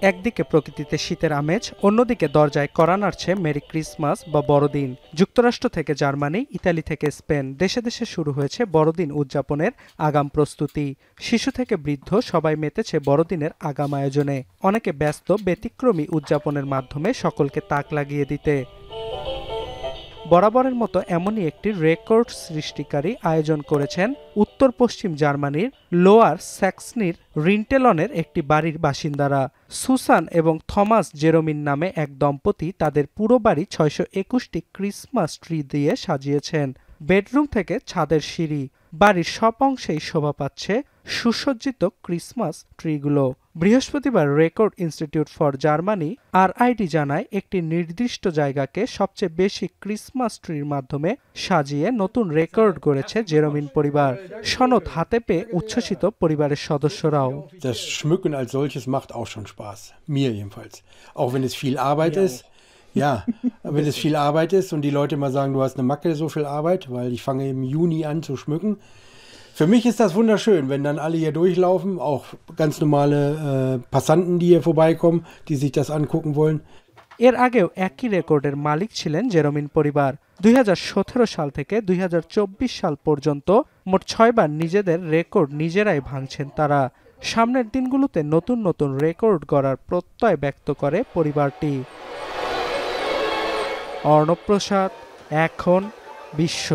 একদিকে প্রকৃতিতে শীতের আমেজ, অন্যদিকে দরজায় কড়া নাড়ছে মেরি ক্রিসমাস বা বড়দিন। যুক্তরাষ্ট্র থেকে জার্মানি, ইতালি থেকে স্পেন, দেশে দেশে শুরু হয়েছে বড়দিন উদযাপনের আগাম প্রস্তুতি। শিশু থেকে বৃদ্ধ সবাই মেতেছে বড়দিনের আগাম আয়োজনে। অনেকে ব্যস্ত ব্যতিক্রমী উদযাপনের মাধ্যমে সকলকে তাক লাগিয়ে দিতে। বরাবরের মতো এমনই একটি রেকর্ড সৃষ্টিকারী আয়োজন করেছেন উত্তর পশ্চিম জার্মানির লোয়ার স্যাক্সনির রিন্টেলনের একটি বাড়ির বাসিন্দারা। সুসান এবং থমাস জেরোমিন নামে এক দম্পতি তাদের পুরো বাড়ি ৬২১টি ক্রিসমাস ট্রি দিয়ে সাজিয়েছেন। বেডরুম থেকে ছাদের সিঁড়ি, বাড়ির সব অংশেই শোভা পাচ্ছে সুসজ্জিত ক্রিসমাস ট্রিগুলো। বৃহস্পতিবার রেকর্ড ইনস্টিটিউট ফর জার্মানি আরআইডি জানায়, একটি নির্দিষ্ট জায়গাকে সবচেয়ে বেশি ক্রিসমাস ট্রির মাধ্যমে সাজিয়ে নতুন রেকর্ড গড়েছে জেরোমিন পরিবার। সনদ হাতে পেয়ে উচ্ছ্বসিত পরিবারের সদস্যরাও। Das Schmücken als solches macht auch schon Spaß. Mir jedenfalls. Auch wenn es viel Arbeit ist. Ja, wenn es viel Arbeit ist und die Leute mal sagen, du hast eine Macke, so viel Arbeit, weil ich fange im Juni an zu schmücken. Für mich ist das wunderschön, wenn dann alle hier durchlaufen, auch ganz normale Passanten, die hier vorbeikommen, die sich das angucken wollen. এর আগেও একই রেকর্ডের মালিক ছিলেন জেরোমিন পরিবার। ২০১৭ সাল থেকে ২০২৪ সাল পর্যন্ত মোট ৬ বার নিজেদের রেকর্ড নিজেরাই ভাঙছেন তারা। সামনের দিনগুলোতে নতুন নতুন রেকর্ড গড়ার প্রত্যয় ব্যক্ত করে পরিবারটি। অর্ণব প্রসাদ, এখন বিশ্ব।